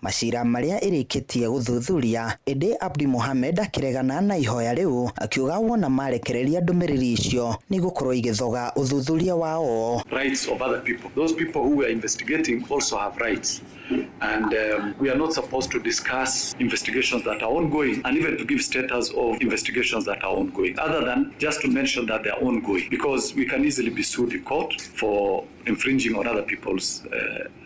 Macira maria irikitie guthuthuria indi Abdi Mohamed akiregana na ihoya riu akiuga wona marekereria ndumiriri icio ni gukorwo igithoga uthuthuria wao. Rights of other people. Those people who were investigating also have rights. And we are not supposed to discuss investigations that are ongoing and even to give status of investigations that are ongoing, other than just to mention that they are ongoing, because we can easily be sued in court for infringing on other people's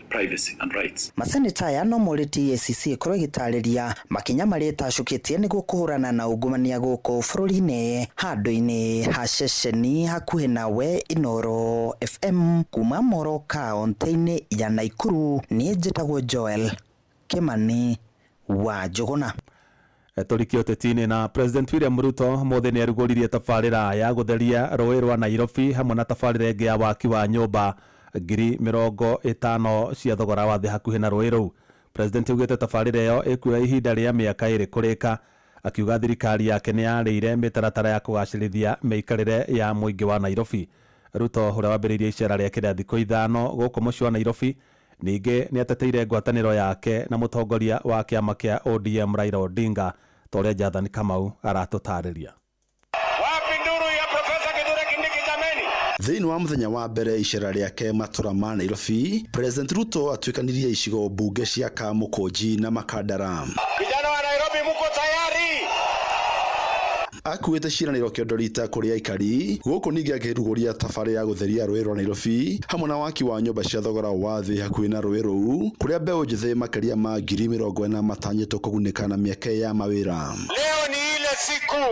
privacy and rights. Maseneta ya no moriti EACC koro gitariria makinya mari tacukitie niguo kuhurana na ungumania guku bururi-ini handu-ini ha ceceni hakuhi nawe Inoro FM kuma Moro kaunti-ini ya Naikuru. Ni njitagwo Joel Kimani wa Jogona. Turikio tetini na President William Ruto mothe ni arugoririe tafarira ya gutheria rũĩ rwa Nairobi hamwe na tafarira ingi ya waki wa nyumba 50,000 cia thogora wa thĩ hakuhĩ na rũĩ rũu. President augĩte tafarira ĩyo ĩkuoya ihinda rĩa mĩaka 2 kũrĩka, akiuga thirikari yake nĩ yarĩire mĩtaratara ya kũgacĩrithia mĩikarĩre ya mũingĩ wa Nairobi. Ruto ũrĩa wambĩrĩirie icera rĩake rĩa thikũ 5 gũkũ mũciĩ wa Nairobi ningĩ nĩ ateteire ngwatanĩro yake na mũtongoria wa kĩama kĩa ODM Raila Odinga, ta ũrĩa Jonathan Kamau aratũtarĩria. Thĩinĩ wa mũthenya wa mbere icera rĩake matura ma Nairobi, President Ruto atuĩkanirie icigo mbunge cia Kamukunji na Makandara. Vijana wa Nairobi muko tayari? Akuĩte ciĩranĩro kĩondorita kũrĩ aikari gũkũ ningĩ akĩrugũria tabarĩra ya gũtheria rũĩ rwa Nairobi hamwe na waki wa nyũmba cia thogora wa thĩ hakuhĩ na rũĩ rũu kũrĩa mbeũ njĩthĩ makĩria ma 40,000 matanyĩtwo kũgunĩka na mĩeke ya mawĩra. Leo ni ile siku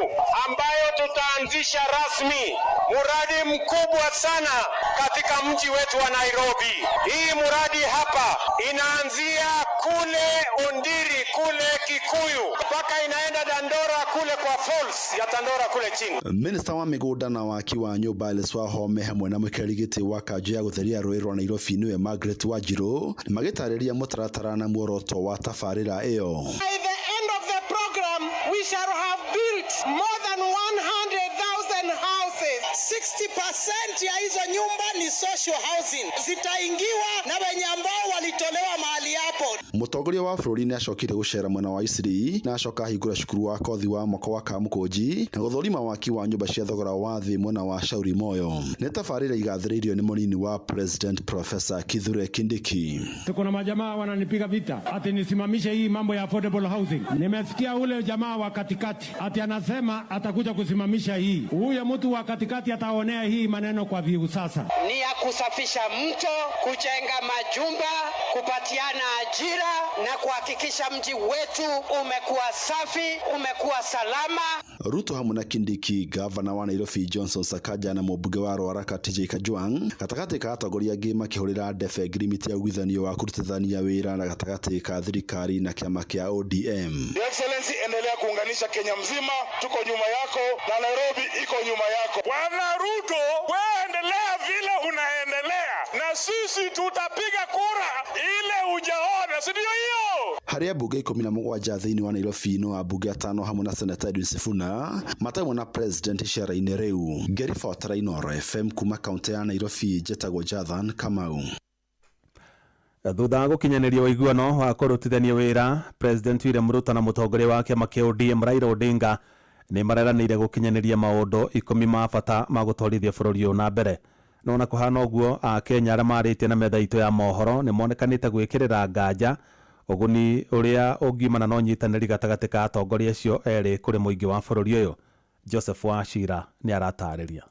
ambayo tutaanzisha rasmi muradi mkubwa sana katika mji wetu wa Nairobi. Hii muradi hapa inaanzia kule Ondiri, kule Kikuyu, mpaka inaenda Dandora kule kwa falls ya Dandora kule chini. Minister wa mĩgũnda na waki wa nyũmba Leswa Home hamwe na mũikarĩri wa kanjũ ya gũtheria rũĩ rwa Nairobi niwe Margaret Wanjiru magĩtarĩria mũtaratara na muoroto wa tabarĩra ĩyo. By the end of the program we shall have built more than 100,000 houses. 60% ya hizo nyumba ni social housing. Zitaingiwa na wenye ambao walitolewa mahali hapo. Mũtongoria wa bũrũri nĩ acokire gũcera mwena wa Isiri na acoka hingũra cukuru wa kothi wa mwaka wa Kamukunji na gũthũrima waki wa nyũmba cia thogora wa thĩ mwena wa Shauri Moyo. Nĩ tabarĩra igathĩrĩirio nĩ mũnini wa President Professor Kithure Kindiki. Tuko na majamaa wananipiga vita ati nisimamishe hii mambo ya affordable housing. Nimesikia ule jamaa wa katikati ati anasema atakuja kusimamisha hii. Huyo mtu wa katikati ataonea hii maneno kwa viu sasa. Ni ya kusafisha mto, kujenga majumba, kupatiana ajira na kuhakikisha mji wetu umekuwa safi, umekuwa salama. Ruto hamwe na Kindiki, gavana wa Nairobi Johnson Sakaja na mũmbunge wa Ruaraka TJ Kajwang gatagatĩ ka atongoria angĩ makĩhũrĩra ndebe ngirimiti ya ũiguithanio wa kũrutithania wĩra na gatagatĩ ka thirikari na kĩama kĩa ODM. Your Excellency, endelea kuunganisha Kenya mzima, tuko nyuma yako na Nairobi iko nyuma yako. Bwana Ruto, wewe endelea vile unaendelea na sisi tutapiga kura ile ujaona, si ndio hiyo? Harĩa mbunge 17 thĩinĩ wa Nairobi no ambunge 5 hamwe na Senator Edwin Sifuna matamwo na President icera-inĩ rĩu. Ngĩribotera Inoro FM kuma kaunti ya Nairobi, njĩtagwo Jonathan Kamau. Thutha gũkinyanĩria ũiguano wa kũrutithania wĩra, President William Ruto na mũtongoria wa kĩama kĩa ODM Raila Odinga nĩ mareranĩire gũkinyanĩria maũndũ 10 ma bata ma gũtwarithia bũrũri ũyũ na mbere. No na kũhana ũguo, Akenya arĩa marĩtie na metha itũ ya mohoro nĩ monekanĩte gwĩkĩrĩra nganja ũguni ũrĩa ũngiumana na ũnyitanĩri gatagatĩ ka atongoria acio erĩ kũrĩ mũingĩ wa bũrũri ũyũ. Joseph Wachira nĩ aratarĩria.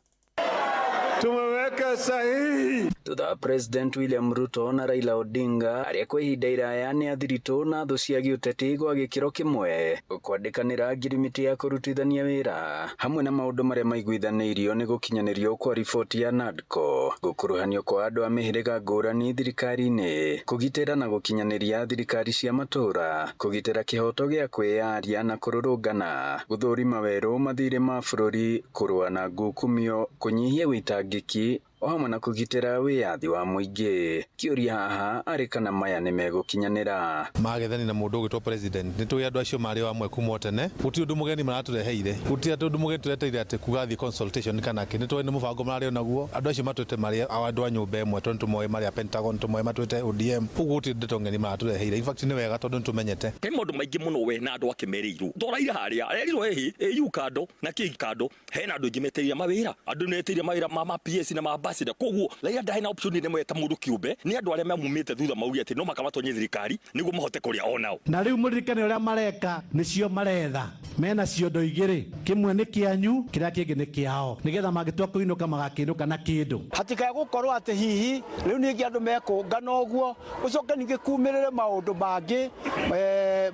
Tumeweka sahihi. Thutha President William Ruto na Raila Odinga arĩa kwa ihinda iraya nĩ athiritũ na thũ cia gĩũteti gwa gĩkĩro kĩmwe kwandĩkanĩra ngirimiti ya kũrutithania wĩra hamwe na maũndũ marĩa maiguithanĩirio nĩ gũkinyanĩrio kwa riboti ya NADCO, gũkuruhanio kwa andũ a mĩhĩrĩga ngũrani thirikari-inĩ, kũgitĩra na gũkinyanĩria thirikari cia matũũra, kũgitĩra kĩhoto gĩa kwĩyaria na kũrũrũngana, gũthũrima werũ mathirĩ ma bũrũri, kũrũa na ngukumio, kũnyihia wĩitangĩki o hamwe na kugitira wiyathi wa muingi. Kiuria haha ari kana maya ni megukinyanira magethani na mundu ugitwo president nitwi andu acio mari wa mwe kuma tene guti undu mugeni maratureheire guti andu mugeni tureteire ati kugathi consultation kana ki nitwi ni mubango mari naguo andu acio matwete mari andu a nyumba emwe tondu moe mari a Pentagon tumoe matwete ODM uguti ndetongeni maratureheire in fact ni wega tondu tumenyete he maundu maingi muno we na andu akimeriru ndoraire haria arerirwo ehi yu kando na ki kando he na andu ngimeteria mawira andu neteria mawira ma PS na ma ambassador koguo laia ndai na option ni mweta mundu kiumbe ni andu aria mamumite thutha mauria ati no makamatonye thirikari niguo mahote kuria onao na riu muririkane uria mareka nicio maretha mena ciondo igiri kimwe ni kianyu kiria kingi ni kiao nigetha magitua kuinuka magakinuka na kindu hatika ya gukorwo ati hihi riu ningi andu mekungana uguo ucoke ningi kumirire maundu mangi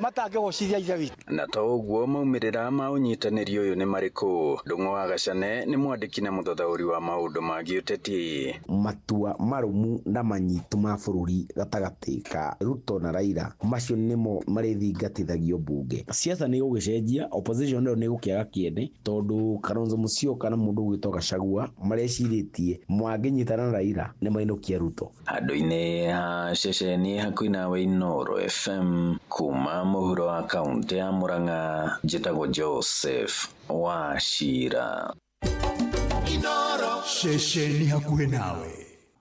matangigocithia ithe witu na to uguo maumirira ma unyitaniri uyu ni mariku. Ndung'u wa Gacane ni mwandiki na muthothauri wa maundu magi uteti. Matua marumu na manyitu ma bururi gatagati ka Ruto na Raila macio nimo marithingatithagio bunge. Siasa ni gugicenjia, opposition ndio ni gukiaga kiene tondu Kalonzo Musyoka na mundu gwitwa Gachagua mareciritie mwanginyitana na Raila ni mainukia Ruto. Andu-ini ha ceceni hakuhi nawe Inooro FM kuma muhuro wa kaunti ya Murang'a, njitagwo Joseph Wachira. Inooro ceceni hakuhi nawe.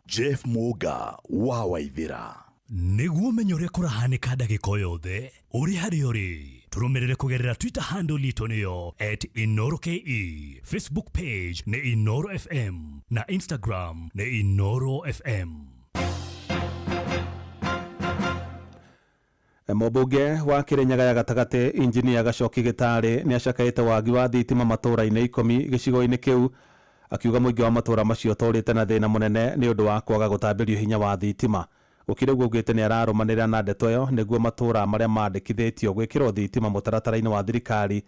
Jeff Muga wa Waithira. Niguo menye uria kurahanika ndagika yothe uri hari uri turumirire kugerera Twitter handle litu niyo @InoroKE, Facebook page ni Inooro FM na Instagram ni Inooro FM. Mubunge wa Kirinyaga ya gatagati Engineer Gacoki Gitari ni acakaite wagi wa thitima matura-ini 10 gicigo-ini kiu akiuga muingi wa matura macio torite na thina munene ni undu wa kwaga gutambirio hinya wa thitima. Ukire gugite ni ararumanira na ndeto yo niguo matura maria mandikithitio gwikirwo thitima mutaratara-ini wa thirikari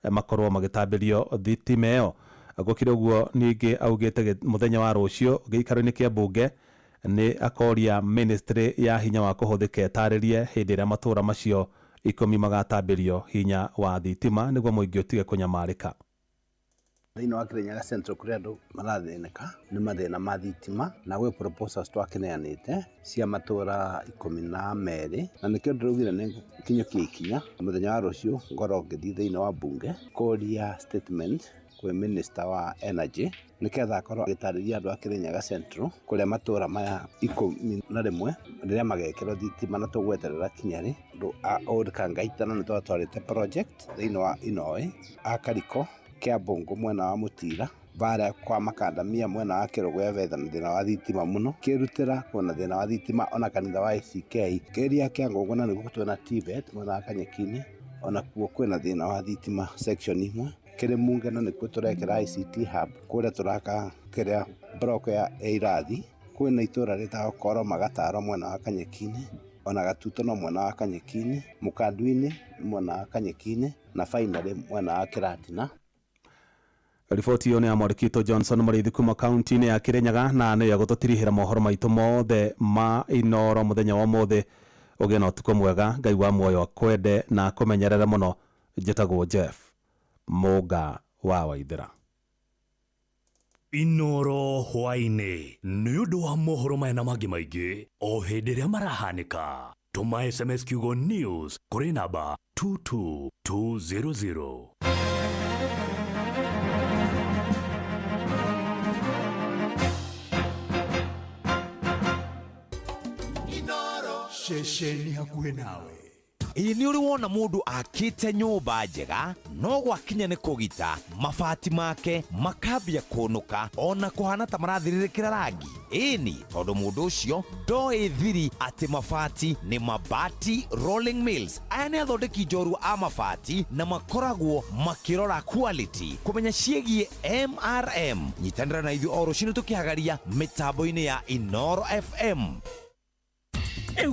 makorwo magitambirio thitima yo. Gukire guo ningi augite muthenya wa rucio giikaro-ini kia bunge ni akoria ministry ya hinya wa kuhuthika etaririe hindi ria matura macio 10 magatambirio hinya wa thitima niguo muingi utige kunyamarika. Thĩinĩ wa Kirinyaga Central kũrĩa andũ marathĩnĩka nĩ mathĩna ma thitima na gwĩ proposals twakineanĩte cia matũra 12 na nĩkĩo ndĩraugire nĩ kinyũkie ikinya mũthenya wa rũciũ ngorwo ngĩthiĩ thĩinĩ wa bunge kũria statement kwĩ minister wa energy nĩketha akorwo agĩtarĩria andũ a Kirinyaga Central kũrĩa matũra maya 11 rĩrĩa magekĩrwo thitima na tũgweterera kinya rĩ Old Kangaitana nĩ twatwarĩte project thĩinĩ wa Inoe Akariko Kiambungu mwena wa Mutira bara kwa Makandamia mwena wa Kirugwe vetha na thina wa thitima muno kirutira kuona thina wa thitima ona kanitha wa ICK keria Kiangungu na niguo twena TVET mwena wa Kanyekini ona kuo kwena thina wa thitima section imwe kiri Mungeno nikuo turekera ICT hub kuria turaka kiria block ya Irathi kwena itura ritago Koro Magataro mwena wa Kanyekini ona Gatuto no mwena wa Kanyekini Mukandwini mwena wa Kanyekini na finally mwena wa Kiratina. Riboti yo ni Amorikito Johnson Muriithi kuma kaunti-ini ya Kirinyaga na ni ya gututirihira mohoro maitu mothe ma Inooro muthenya wa mothe ugie na utuko mwega ngai wa muoyo akwende na kumenyerera muno. Njitagwo Jeff Muga wa Waithira. Inooro hwaini ni undu wa mohoro maya na mangi maingi o hindi ria marahanika. Tuma SMS kiugo news kuri namba 22200. Ceceni hakuhi nawe. Ni uri wona mundu akite nyumba njega no gwakinya ni kugita mabati make makambia kunuka ona kuhana ta marathiririkira rangi. Ini tondu mundu ucio ndoi thiri ati mabati ni Mabati Rolling Mills. Aya ni athondeki njorua a mabati na makoragwo makirora quality kumenya ciegie MRM. Nyitanira na ithuĩ o rũciinĩ tukihagaria mitambo-ini ya Inooro FM.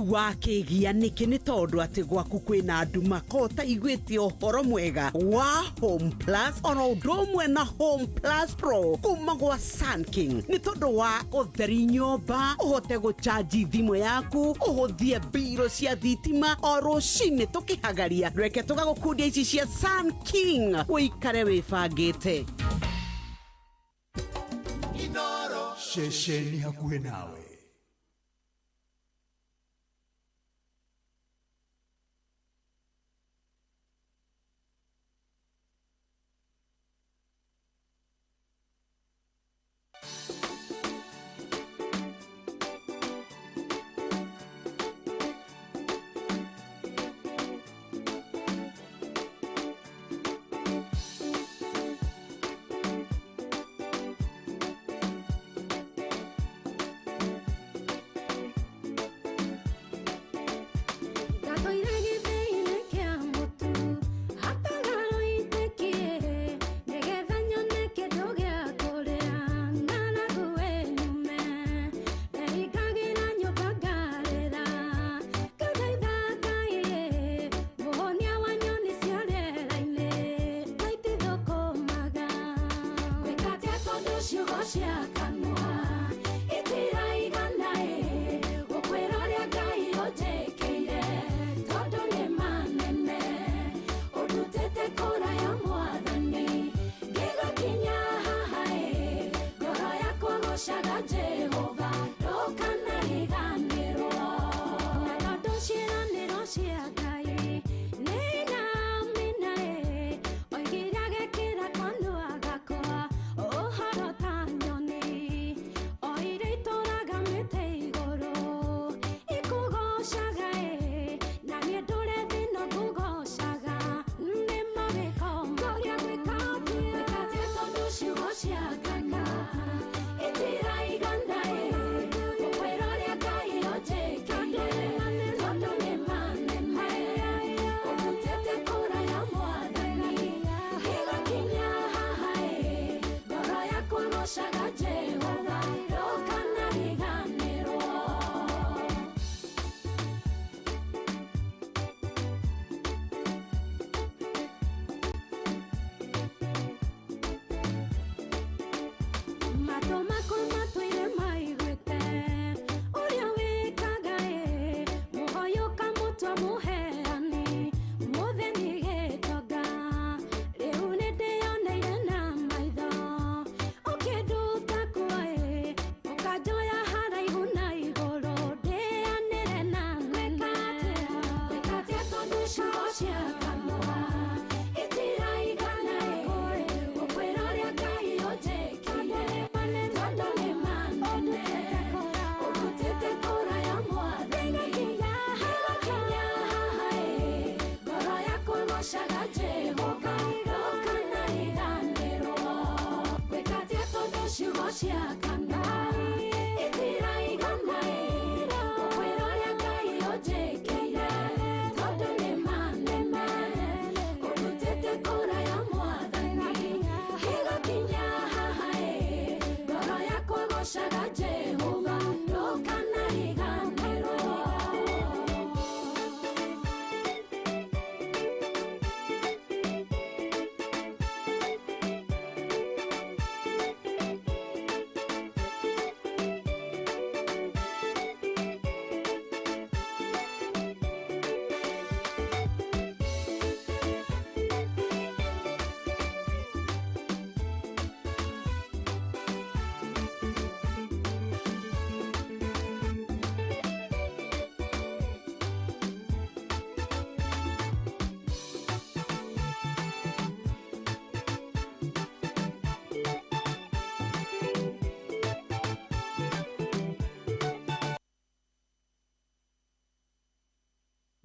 Wakigia niki ni tondu ati gwaku kwina nduma kota igwite ohoro mwega wa Home Plus ono ndomwe na Home Plus Pro kuma gwa Sun King ni tondu wa utheri nyumba uhote guchaji thimu yaku uhuthie biro cia thitima o rucini tukihagaria reke tugagukundia ici cia Sun King uikare wibangite. Shesheni hakuhe nawe.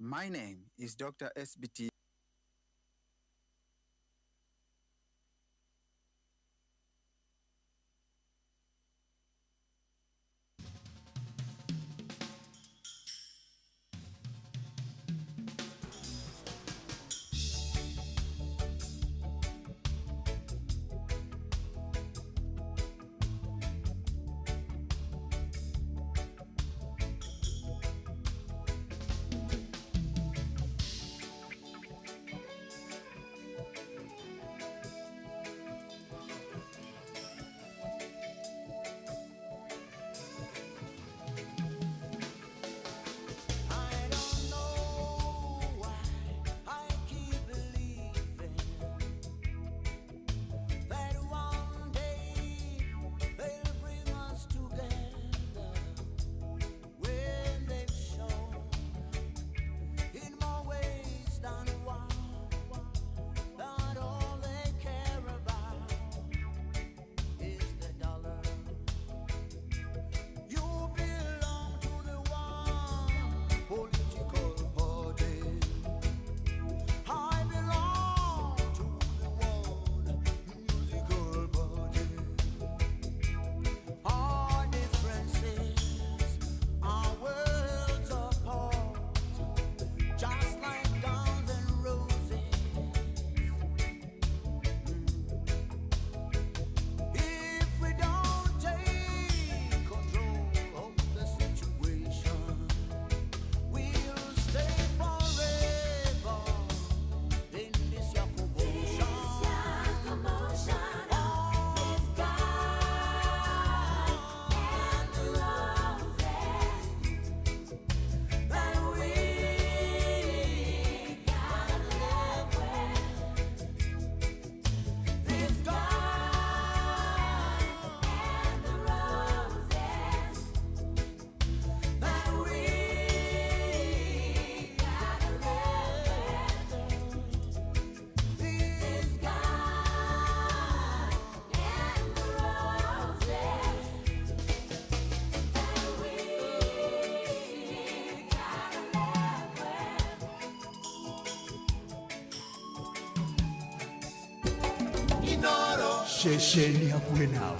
My name is Dr. SBT. Shesheni hakuhe nawe.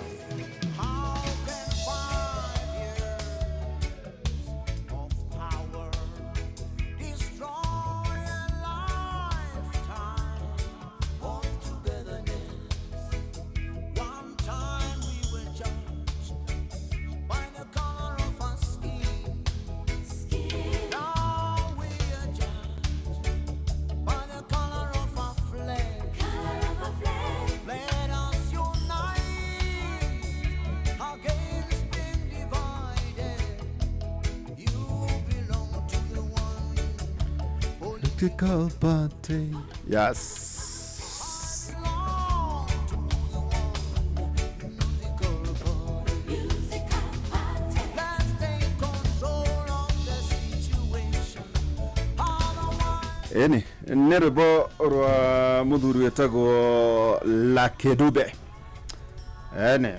Party. Yes. Eni, nerebo rwa muthuri wetagwo Lucky Dube. Ene.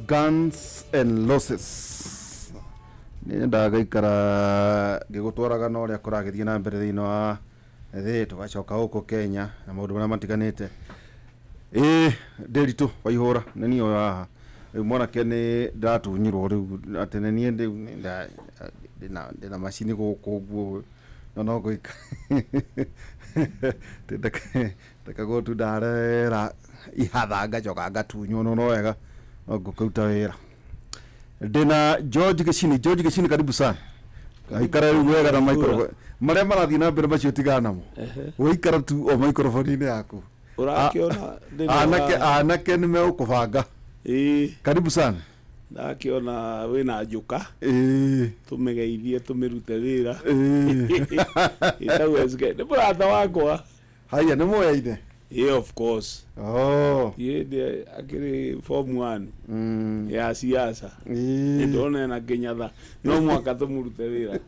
Guns and Losses. Ndagaikara ngigutwaraga no ria kuragithie na mbere thino wa thi tugacoka huko Kenya na maundu maria matiganite nderitu waihura nini yo haha mwana kene ndatunyirwo riu atene nie ndina machini gukuguo no goika tekago tu ndarera ihatha ngacoka ngatunywo no wega no ngukauta wira Dena George Geshini karibu sana. Aikara wega na microphone. Maria marathi na mbere macio tigana mo. Uikara tu o microphone ine yaku. Urakiona anake nime ukubanga. Karibu sana. Ndakiona wina njuka. Tumegeithie tumirute wira. Itawezeke. Ni brother wakwa. Haya ni moyaine. Yeah, of course. Oh. Yeah, akiri form 1. Ya siasa. Ndone na Kenyatha. No mwaka tumurute wira.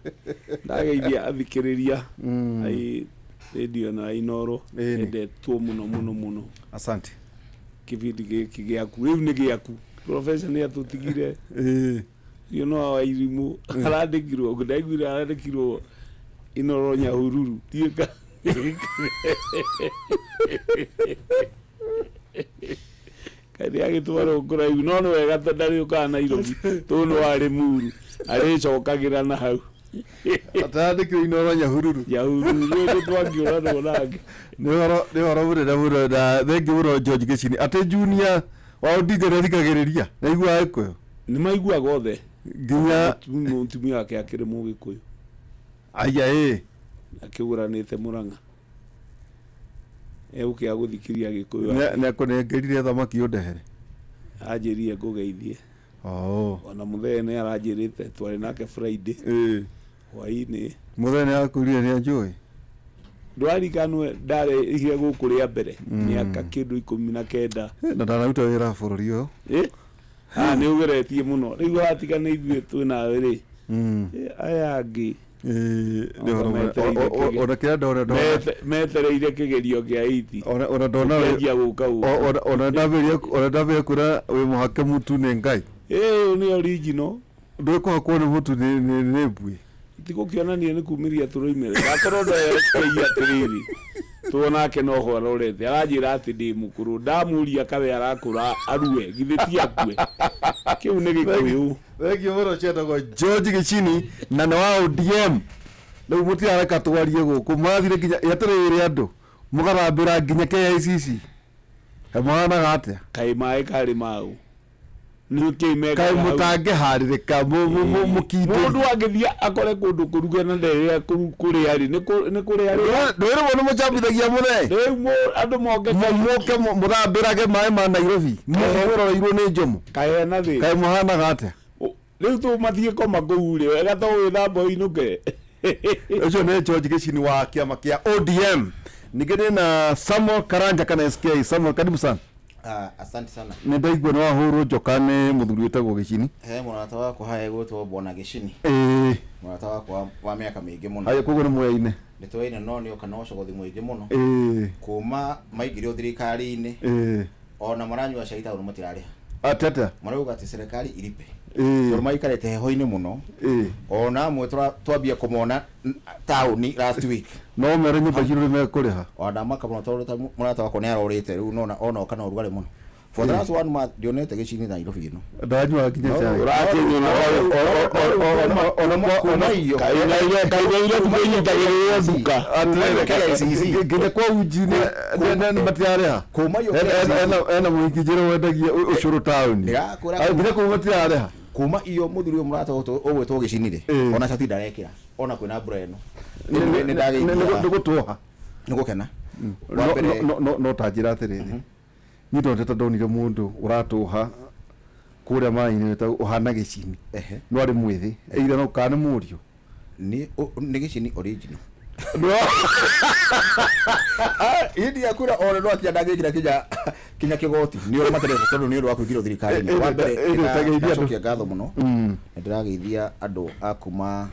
Ndageithia athikiriria. Ai radio na Inoro. Ende tu muno. Asante. Kibidi giaku. Riu ni giaku. Professor ni atutigire. You know airimu. Aradikirwo. Gudaigwira aradikirwo. Inoro Nyahururu. Tieka. Kadi agitwaro ngora igu no wega tondari uka Nairobi tono wari muru ari cokagira na hau atandikira Inoro Nyahururu ndo twangiura no nake ni horo bure da thengi buro George Geshini ate junior wa Odinga thikagiriria na igua eko ni maigua gothe ginya mutumia wake akiri mugikuyu aya akiuranite Muranga euke aguthikiria gikuyu na kunengerire thamaki undehere ajirie ngugeithie ona muthene arajirite twari nake Friday hwaini muthene akurire ni anjui ndwari kanwe ndare ihe gukuria mbere miaka kindu 19 na ndararuta wira bururi uyu ni ugeretie muno riu atikana ithuĩ twina wiri aya ngi ona kira ndona metereire kigerio kia iti ona ndona ona ndaberia kura we muhake mutu ne ngai ni original ndwe kwa kuona mutu ne bui tikukionania ni kumiria turoimere akorwo ndeya tiriri tuona ke no hororete arajira ati ndi mukuru ndamuria kawe arakura arue githiti akwe kiu ni gikuyu wegi woro chetagwo George Geshini na ne wa ODM riu muti areka twarie guku mathire kinya yatirire andu mugarambira nginya KICC kamana gate kai mai kari mau nuke kai mutange haririka mukindi mundu agithia akore kundu kuruga na ndere kuri ari ni kuri ari ndwire wono muchambithagia muthe riu andu moke muthambirage mai ma Nairobi muhoro irwo ni njomo kai na thi kai muhana gate riu tu mathie koma kuuri wega to withambo inuke ucio ni George Geshini wa kiama kia ODM nigene na Samuel Karanja kana SK Samuel karibu sana. Asante sana. Ndaigwa no ahuru jokane muthuri wetagwo Geshini. Murata wako haye gutwo Bwana Geshini. Murata wako wa miaka mingi muno. Aye kugo ni mweine. Nitweine no ni okana ucogothi mwingi muno. Kuma maigire thirikari-ini. Ona maranywa shaita uru mutirariha. Atata. Marauga ati serikali ilipe. Gor Mahia ikarete heho-ini muno ona amwe twambia kumona tauni last week no mere nyumba ciru mekuriha ona makamuno tondu murata wako ni arorite riu nona ona kana urugari muno for the last 1 month dionete gicini na Nairobi no ndanywa kinya chai uratinyo na ona iyo kaile tumenyitagirira duka ngine kwa ujine nene matiareha kuma iyo ena muingijiro wendagia ucuru town ngine kwa matiareha kuma iyo muthuri uyu murata ogwetwo gicinire ona cati ndarekira ona kwina breno ni gutuha ni gukena no tajira atiriri nito tata ndonire mundu uratuha kuria mai-ini uhana gicini no ari mwithi eira no kana murio ni gicini original idi akura ona no atia ndagikira kinya kigoti ni uri materete tondu ni uri wa kwigiro thirikari wa mbere ndacokia ngatho muno ndirageithia andu akuma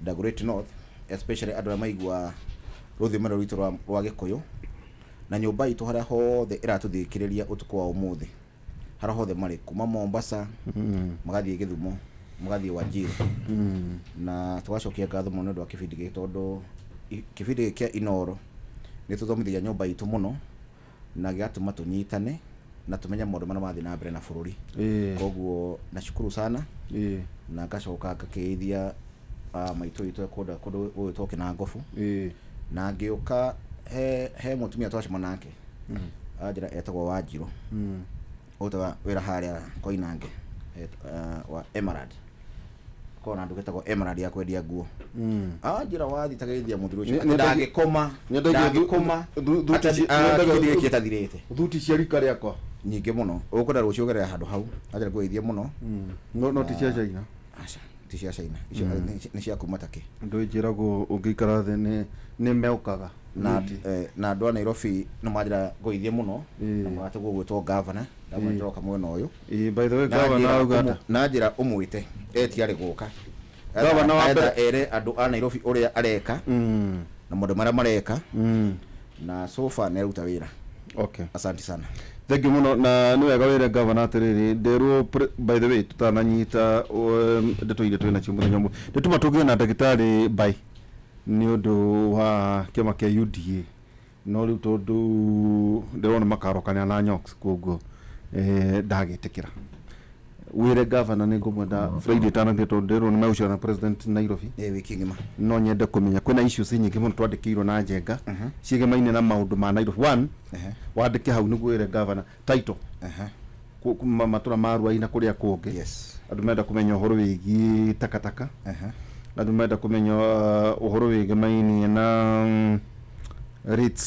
Dagoretti North especially andu a maigua ruthimero rwitu rwa Gikuyu na nyumba itu haria hothe iratuthikiriria utuku wa umuthi haria hothe mari kuma Mombasa magathie Githumo magathie Wajir na twacokia ngatho muno ndu akibindi giki tondu kibindi kia Inoro ni tuthomithia nyumba itu muno na giatuma tunyitane na tumenya maundu maria mathi na mbere na bururi koguo nashukuru sana na ngacoka ngakiithia maitu itu ekunda kundu gwitwo Kinangofu na ngiuka he mutumia twacemana nake ajira etagwo Wanjiru utawa wira haria Koinange wa Emerald kona ndu getagwo Emerald ya kwendia nguo ajira wathi tageithia muthuri ucio ndagikoma atathirite thuti cia rika riakwa nyingi muno ukunda rucio gerera handu hau ajira kweithia muno no ticia China aca ticia China icio ni cia kuma Take ndu njiragwo ungikara the ni meukaga na andu a Nairobi no majira goithie muno na mwatego gwitwo governor ndamwe ndoka mwena uyu by the way governor Uganda na njira umwite etiari guka governor wa mbere ere andu a Nairobi uria areka na mundu maria mareka na so far ne ruta wira okay asante sana thank you muno na ni wega wire governor atiriri nderu by the way tutananyita ndeto ile twina chimuthenya nyombo ndetuma tugie na ndagitari by ni undu wa kiama kia UDA no riu tondu ndirona makarokania na Nyox koguo ndagitikira wire governor ni ngumwenda Friday tanange tondu ndirona maucio na president Nairobi wiki ngima no nyende kumenya kwina issues nyingi muno twandikirwo na njenga ciegemaine na maundu ma Nairobi one wandike hau niguo wire governor title matura marua ina kuria kungi andu menda kumenya uhoro wigi takataka na andu menda kumenya uhoro wigi maini na rates